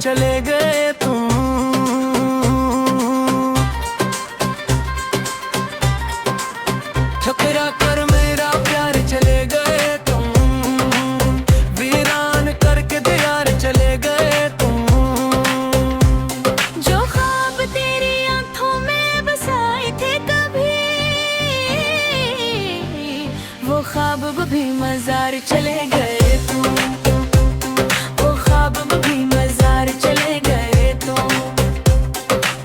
चले गए तुम। ठुकरा कर मेरा प्यार चले गए तुम, वीरान करके दियार चले गए तुम। जो ख्वाब तेरी आंखों में बसाए थे कभी, वो ख्वाब भी मजार चले गए तुम। वो ख्वाब भी मजार चले गए तुम।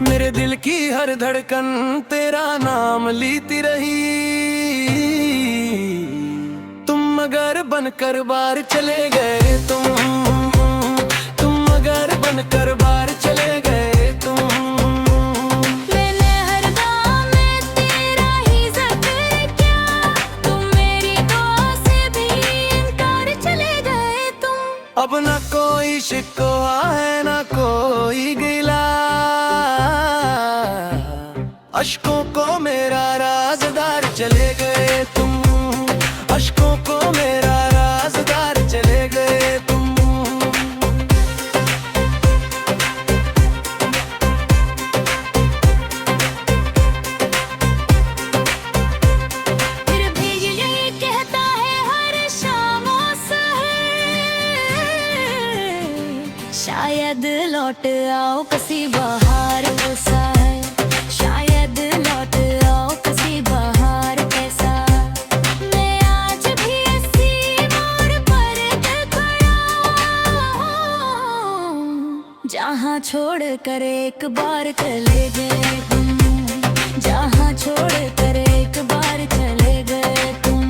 मेरे दिल की हर धड़कन तेरा नाम लेती रही, तुम मगर बनकर बाहर चले गए तुम। तुम मगर बनकर बाहर चले गए तुम। मैंने हर गाँव में तेरा ही जिक्र किया, तुम मेरी दुआ से भी इनकार चले गए तुम। अब न कोई शिकवा है न कोई गिला, अश्कों को मेरा राज़दार चले गए तुम। अश्कों को मेरा राज़दार चले गए तुम। फिर भी यही कहता है हर शाम और सहर, शायद लौट आओ किसी बहार कैसा है। शायद लौट आओ किसी बहार कैसा। मैं आज भी इसी मोड़ पर खड़ा हूँ, जहाँ छोड़ कर एक बार चले गए तुम। जहाँ छोड़ कर एक बार चले गए तुम।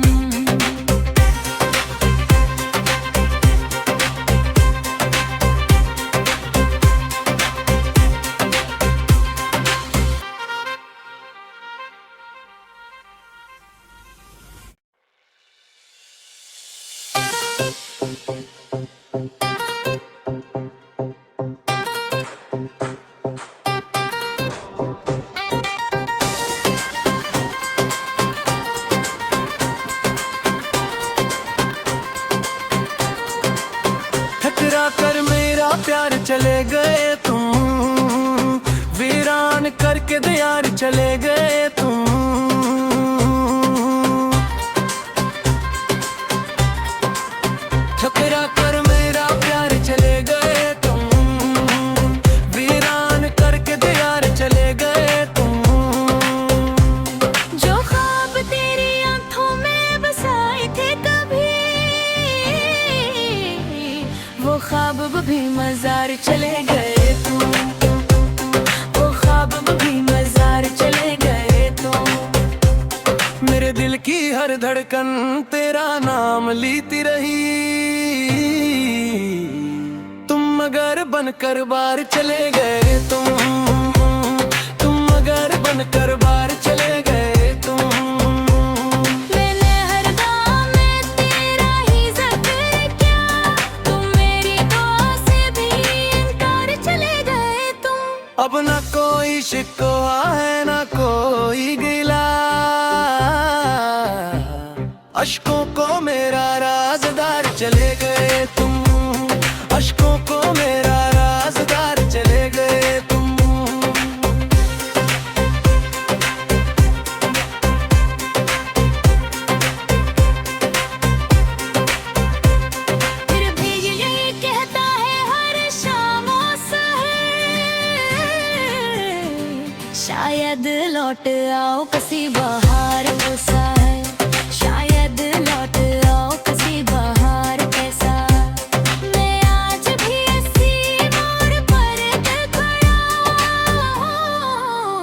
ठुकरा कर मेरा प्यार चले गए तुम, वीरान करके दियार चले गए तुम। ठुकरा कर मेरा प्यार चले गए तुम, वीरान करके दियार चले गए तुम। जो ख्वाब तेरी आंखों में बसाए थे कभी, वो ख्वाब भी मजार चले गए तुम। वो ख्वाब भी मजार चले गए तुम। मेरे दिल की हर धड़कन तेरा नाम लेती रही, तुम मगर बनकर बाहर चले गए तुम। तुम मगर बनकर बाहर चले गए तुम। मैंने हर गाँव में तेरा ही जिक्र किया, तुम मेरी दुआ से भी इनकार चले गए तुम। अब न कोई शिकवा है न कोई गिला, अश्कों को मेरा राज़दार चले गए तुम। अश्कों को मेरा राज़दार चले गए तुम। फिर भी यही कहता है हर शाम और सहर, शायद लौट आओ किसी बहार कैसा है। शायद लौट आओ किसी बहार कैसा। मैं आज भी इसी मोड़ पर खड़ा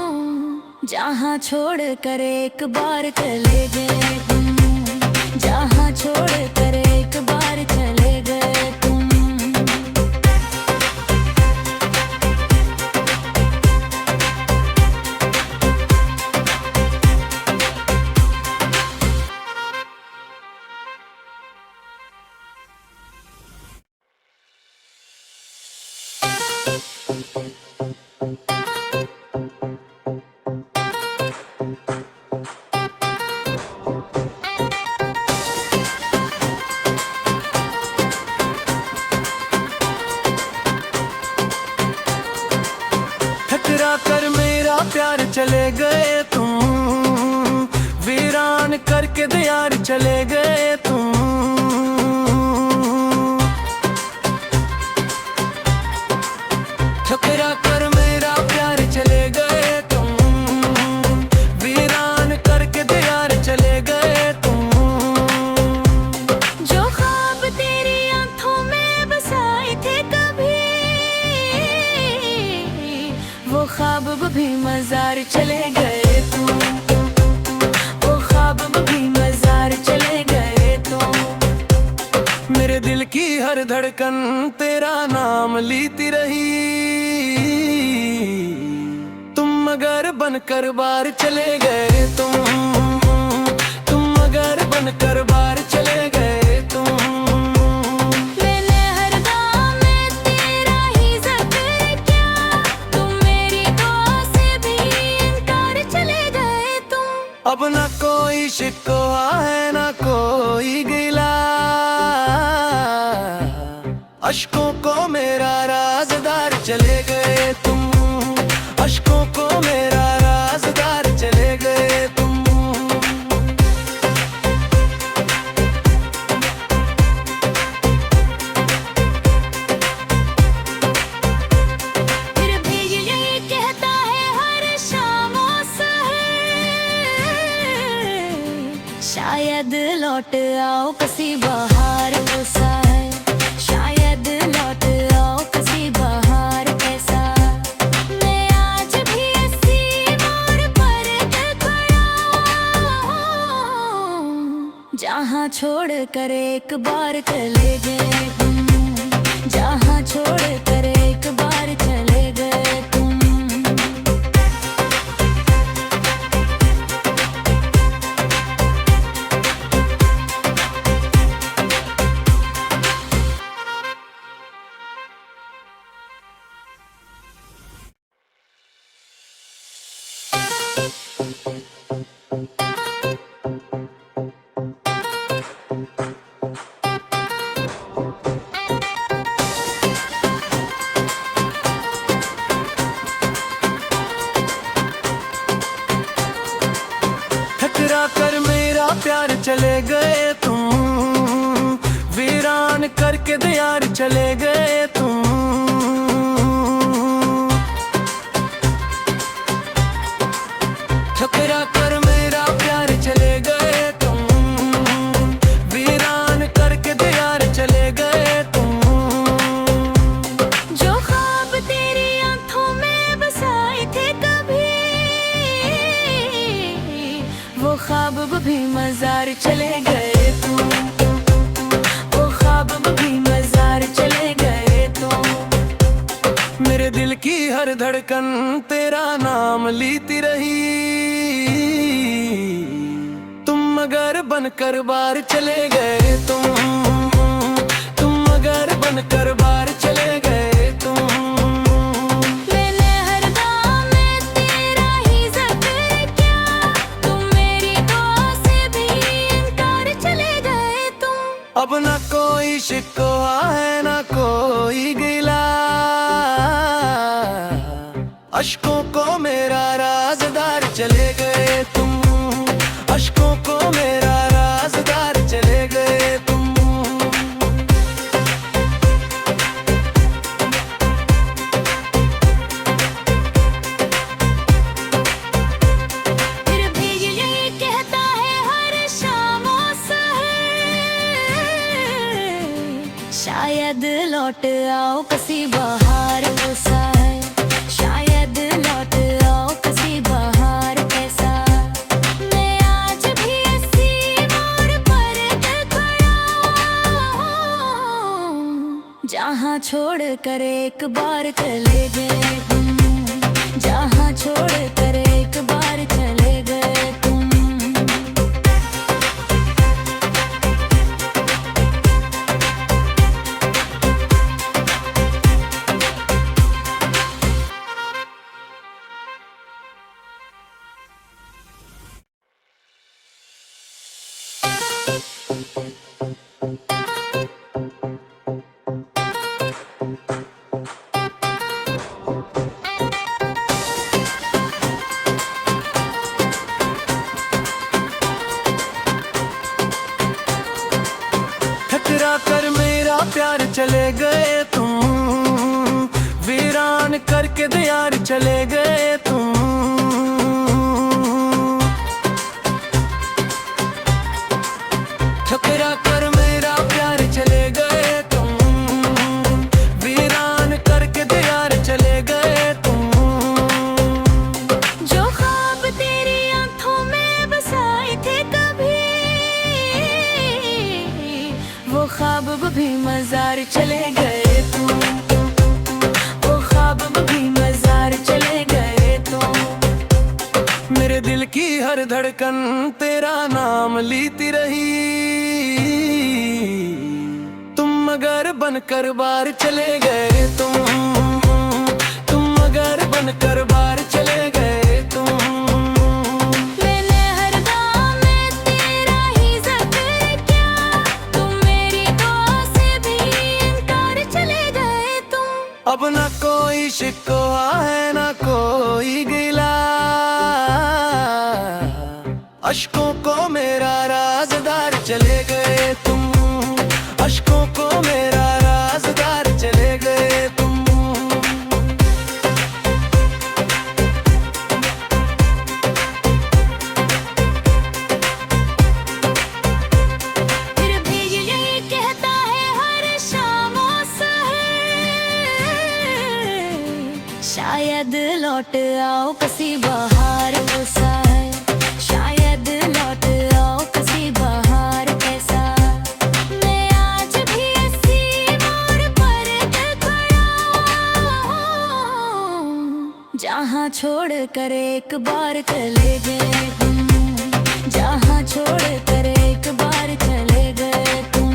हूँ, जहाँ छोड़ कर एक बार चले गए तुम। जहाँ छोड़ कर एक बार चले गए तुम। चले गए तुम, वीरान करके दियार चले गए तुम। ठुकरा कर मेरा प्यार चले गए तुम, वीरान करके दियार चले गए तुम। जो ख्वाब तेरी आंखों में बसाए थे कभी, वो ख्वाब भी मजार चले गए तुम, वो ख्वाब भी मजार चले गए तुम। मेरे दिल की हर धड़कन तेरा नाम लेती रही, तुम मगर बनकर बाहर चले गए तुम मगर बनकर बाहर चले गए तुम। मैंने हर गाँव में तेरा ही जिक्र किया, तुम मेरी दुआ से भी इनकार चले गए तुम। अब ना कोई शिकवा है ना कोई गिला, अश्कों को मेरा राज़दार चले गए तुम, अश्कों को मेरा राज़दार चले गए तुम। फिर भी यही कहता है हर शाम और सहर, शायद लौट आओ किसी बहार ऐसा है, शायद लौट आओ किसी बहार ऐसा। मैं आज भी इसी मोड़ पर खड़ा हूँ, जहाँ छोड़ कर एक बार चले गए तुम, जहाँ छोड़ कर एक बार चले गए तुम। ठुकरा कर मेरा प्यार चले गए तुम, वीरान करके दियार चले गए तुम। ठुकरा कर मेरा प्यार चले गए तुम, वीरान करके दियार चले गए तुम। जो ख्वाब तेरी आंखों में बसाए थे कभी, वो ख्वाब भी मजार चले गए तुम, वो ख्वाब भी मजार चले गए तुम। मेरे दिल की हर धड़कन तेरा नाम लेती रही, तुम मगर बनकर बाहर चले गए तुम मगर बनकर बाहर चले गए तुम। मैंने हर गाँव में तेरा ही जिक्र किया, तुम मेरी दुआ से भी इनकार चले गए तुम। अब ना कोई शिकवा है ना कोई गिला, अश्कों को मेरा राज़दार चले गए तुम, अश्कों को मेरा राज़दार चले गए तुम। फिर भी यही कहता है हर शाम और सहर, शायद लौट आओ किसी बहार ऐसा है, शायद लौट आओ किसी बहार ऐसा। मैं आज भी इसी मोड़ पर खड़ा हूँ, जहाँ छोड़ कर एक बार चले गए तुम, जहाँ छोड़ कर एक बार चले गए तुम। वीरान करके दियार चले गए तुम। ठुकरा कर मेरा प्यार चले गए तुम, वीरान करके दियार चले गए तुम। जो ख्वाब तेरी आंखों में बसाए थे कभी, वो ख्वाब भी मजार चले गए तुम, वो ख्वाब भी मजार चले गए तुम। मेरे दिल की हर धड़कन तेरा नाम लेती रही, तुम मगर बनकर बाहर चले गए तुम मगर बनकर बाहर चले गए तुम। मैंने हर गाँव में तेरा ही जिक्र किया, तुम मेरी दुआ से भी इनकार चले गए तुम। अब ना कोई शिकवा है ना कोई गिला, अश्कों को मेरा राज़दार चले गए तुम, अश्कों को मेरा राज़दार चले गए तुम। फिर भी यही कहता है हर शाम और सहर, शायद लौट आओ किसी बहार ऐसा है, शायद लौट आओ किसी बहार ऐसा। मैं आज भी इसी मोड़ पर खड़ा हूँ, जहाँ छोड़ कर एक बार चले गए तुम, जहाँ छोड़ कर एक बार चले गए तुम।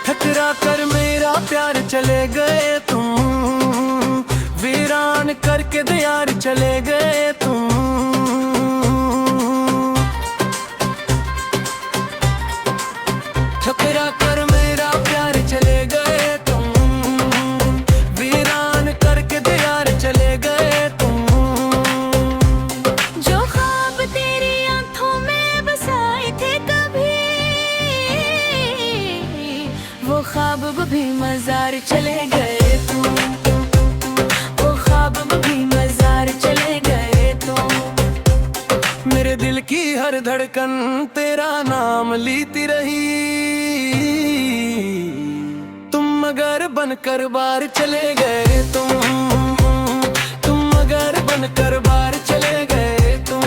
ठुकरा कर मेरा प्यार चले गए तुम, वीरान करके दियार चले गए तुम। ठुकरा कर मेरा प्यार चले गए तुम, वीरान करके दियार चले गए तुम। जो ख्वाब तेरी आंखों में बसाए थे कभी, वो ख्वाब भी मजार चले गए तुम, वो ख्वाब भी मजार चले गए तुम। मेरे दिल की हर धड़कन तेरा नाम लेती रही, तुम मगर बनकर बाहर चले गए तुम मगर बनकर बाहर चले गए तुम।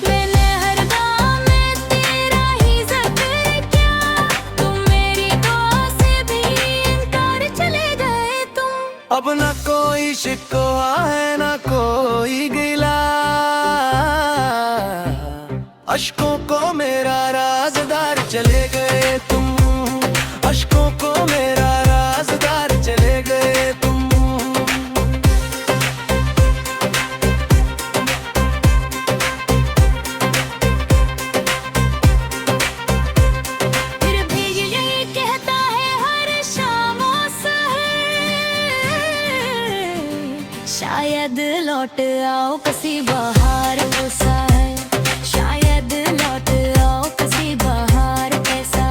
मैंने हर गाँव में तेरा ही जिक्र किया, तुम मेरी दुआ से भी इनकार चले गए तुम। अब ना कोई शिकवा है ना कोई गिला, अश्कों को मेरा राज़दार चले गए तुम, अश्कों को मेरा राज़दार चले गए तुम। फिर भी यही कहता है हर शाम और सहर, शायद लौट आओ किसी बहार ऐसा है, शायद लौट आओ किसी बहार ऐसा।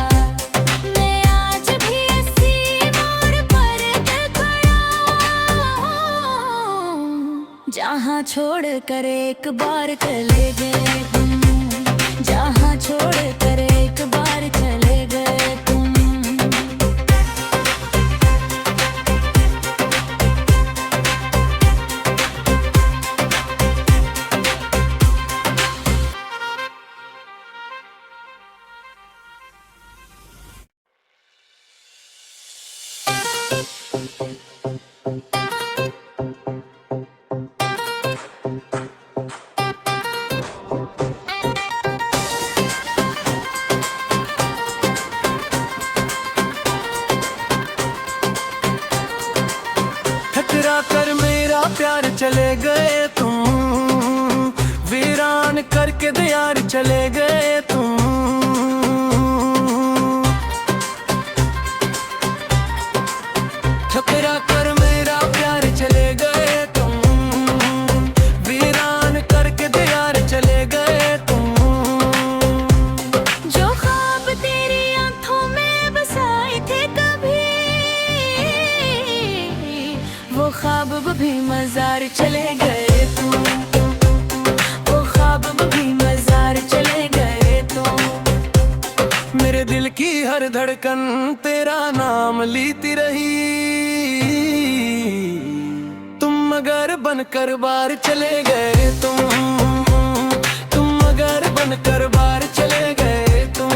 मैं आज भी इसी मोड़ पर खड़ा हूँ, जहाँ छोड़ कर एक बार चले गए तुम, जहाँ छोड़ कर एक बार चले गए तुम। चले गए तुम, वीरान करके दियार चले गए तुम। ठुकरा कर मेरा प्यार चले गए तुम, वीरान करके दियार चले गए तुम। जो ख्वाब तेरी आंखों में बसाए थे कभी, वो ख्वाब भी मजार चले गए तुम, वो ख्वाब भी मजार चले गए तुम। मेरे दिल की हर धड़कन तेरा नाम लेती रही, तुम मगर बनकर बाहर चले गए तुम, तुम मगर बनकर बाहर चले गए तुम।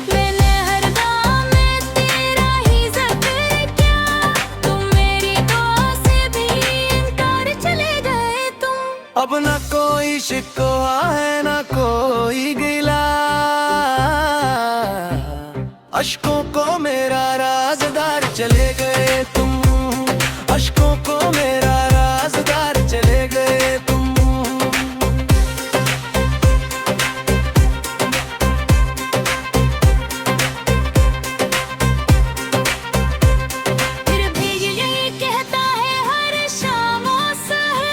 मैंने हर गाँव में तेरा ही जिक्र किया, तुम मेरी दुआ से भी इनकार चले गए तुम। अब ना कोई शिकवा है ना कोई गिला, अश्कों को मेरा राज़दार चले गए तुम, अश्कों को मेरा राज़दार चले गए तुम। फिर भी यही कहता है हर शाम और सहर,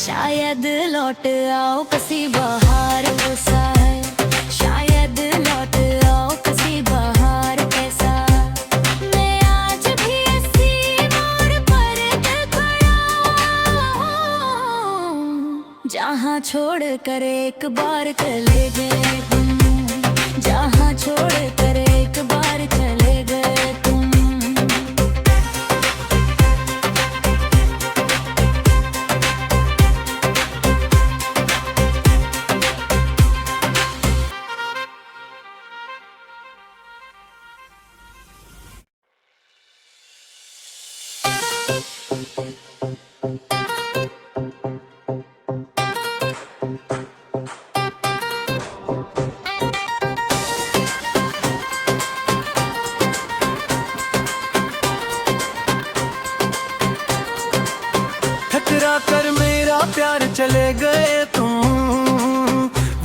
शायद लौट आओ किसी बहार ऐसा है, शायद लौट आओ किसी बहार ऐसा। मैं आज भी इसी मोड़ पर खड़ा हूँ, जहाँ छोड़ कर एक बार चले गए तुम, जहाँ छोड़ कर एक बार चले गए तुम। ठुकरा कर मेरा प्यार चले गए तुम,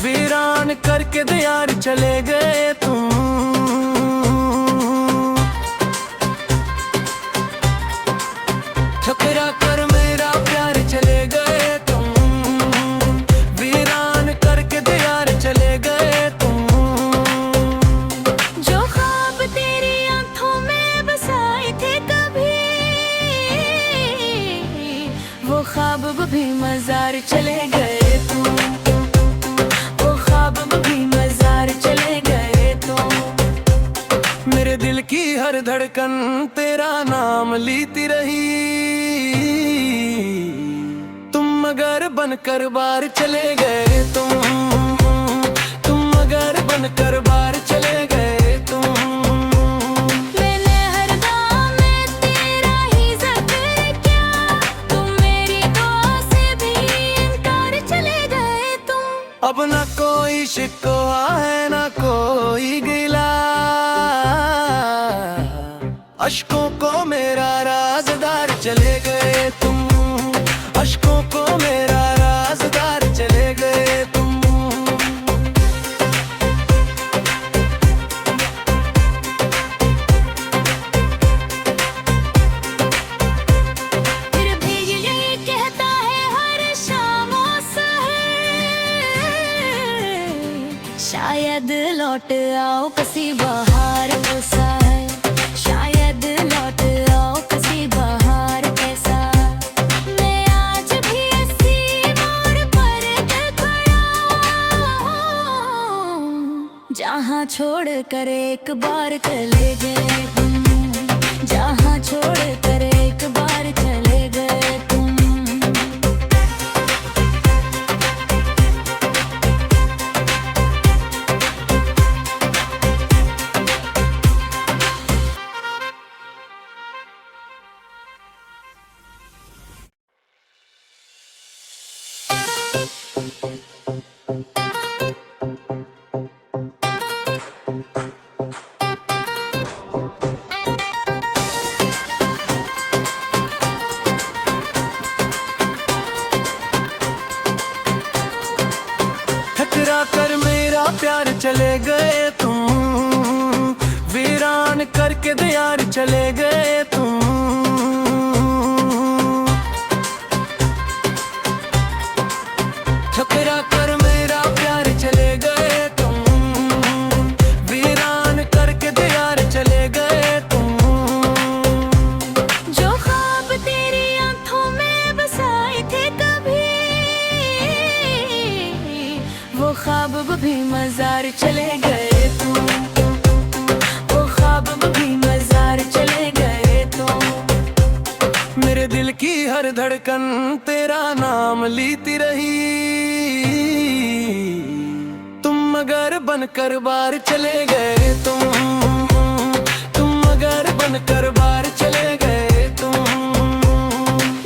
वीरान करके दियार चले गए तुम। ठुकरा कर मेरा प्यार चले गए तुम, वीरान करके दियार चले गए तुम। जो ख्वाब तेरी आंखों में बसाए थे कभी, वो ख्वाब भी मजार चले गए तुम, वो ख्वाब भी मजार चले गए तुम। मेरे दिल की हर धड़कन तेरा नाम लेती रही, तुम मगर बनकर बाहर चले गए तुम, तुम मगर बनकर बाहर चले गए तुम। मैंने हर गाँव में तेरा ही जिक्र किया, तुम मेरी दुआ से भी इनकार चले गए तुम। अब ना कोई शिकवा है ना कोई गिला, अश्कों को मेरा राज़दार चले गए तुम, अश्कों को मेरा राज़दार चले गए तुम। फिर भी यही कहता है हर शाम और सहर, शायद लौट आओ किसी बहार ऐसा है, शायद लौट आओ किसी बहार ऐसा। मैं आज भी इसी मोड़ पर खड़ा हूँ, जहाँ छोड़ कर एक बार चले गए तुम, जहाँ छोड़ कर एक बार चले गए तुम। चले गए तुम। ठुकरा कर मेरा प्यार चले गए तुम, वीरान करके दियार चले गए तुम। जो ख्वाब तेरी आंखों में बसाए थे कभी, वो ख्वाब भी मजार चले गए तुम। वो ख्वाब भी मजार चले गए तुम। मेरे दिल की हर धड़कन तेरा नाम लेती रही, तुम मगर बनकर बाहर चले गए तुम। तुम मगर बनकर बाहर चले गए तुम।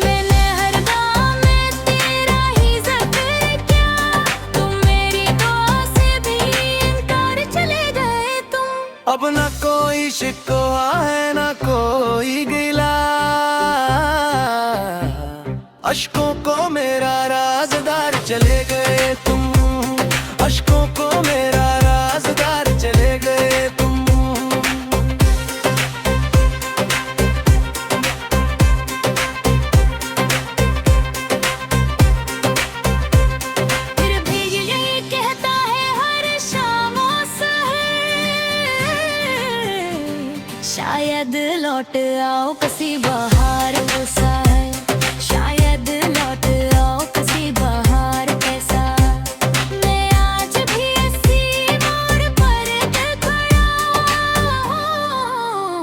मैंने हर गाँव में तेरा ही जिक्र किया, तुम मेरी दुआ से भी इनकार चले गए तुम। अब ना कोई शिकवा है ना कोई गिला, अश्कों को मेरा राज़दार चले गए तुम। अश्कों को मेरा राज़दार चले गए तुम। फिर भी यही कहता है हर शाम और सहर, शायद लौट आओ किसी बहार सा है। शायद लौट आओ किसी बहार कैसा। मैं आज भी इसी मोड़ पर खड़ा हूँ,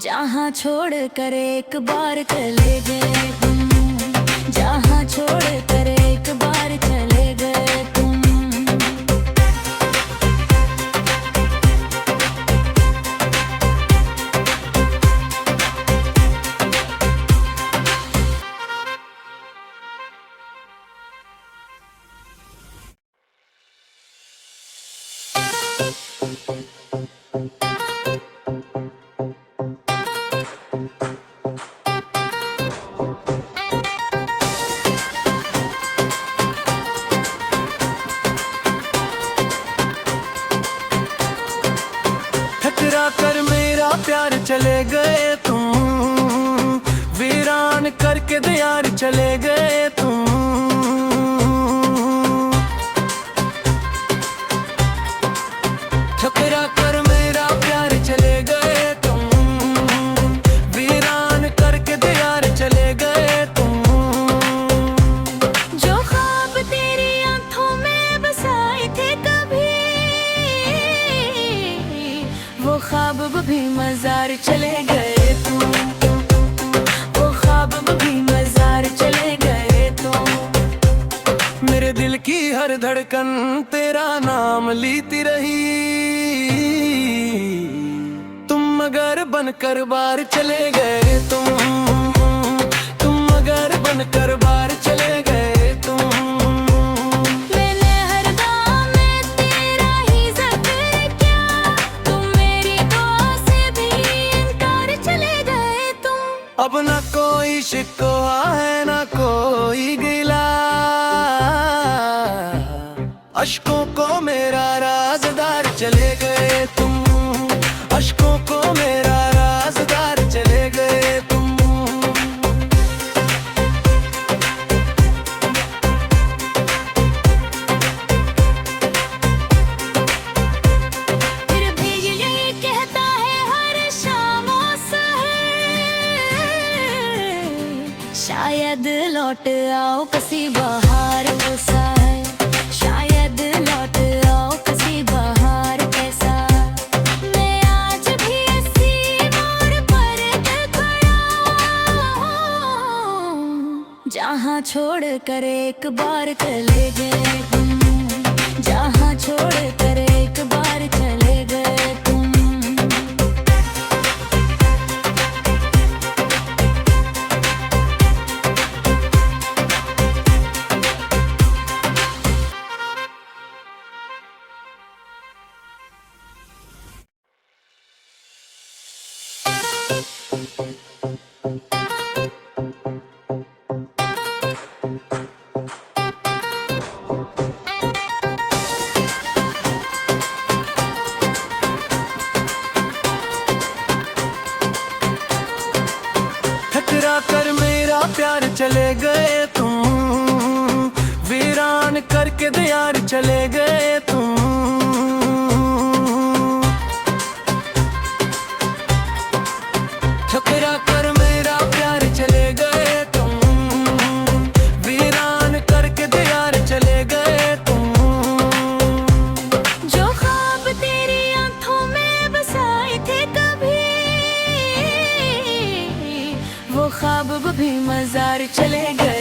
जहाँ छोड़ कर एक बार चले गए तुम। जहाँ छोड़ कर एक बार चले गए तुम। ठुकरा कर मेरा प्यार चले गए तुम, वीरान करके दियार चले गए तुम। ठुकरा कर मेरा प्यार चले गए तुम, वीरान करके दियार चले गए तुम। जो ख्वाब तेरी आंखों में बसाए थे कभी, वो ख्वाब भी मजार चले गए तुम। वो ख्वाब भी मजार चले गए तुम। मेरे दिल की हर धड़कन तेरा नाम लेती रही, तुम मगर बनकर बाहर चले गए तुम। तुम मगर बनकर बाहर चले गए तुम। मैंने हर गाँव में तेरा ही जिक्र किया, तुम मेरी दुआ से भी इनकार चले गए तुम। अब ना कोई शिकवा है ना कोई गिला, अश्कों को मेरा राज़दार चले गए तुम। अश्कों को मेरा राज़दार चले गए तुम। फिर भी यही कहता है हर शाम और सहर, शायद लौट आओ किसी बहार सा है। शायद लौट आओ किसी बहार कैसा। मैं आज भी इसी मोड़ पर खड़ा हूँ, जहाँ छोड़ कर एक बार चले गए तुम। जहाँ छोड़ कर एक बार चले गए तुम। करके दियार चले गए तुम। ठुकरा कर मेरा प्यार चले गए तुम, वीरान करके दियार चले गए तुम। जो ख्वाब तेरी आंखों में बसाए थे कभी, वो ख्वाब भी मजार चले गए।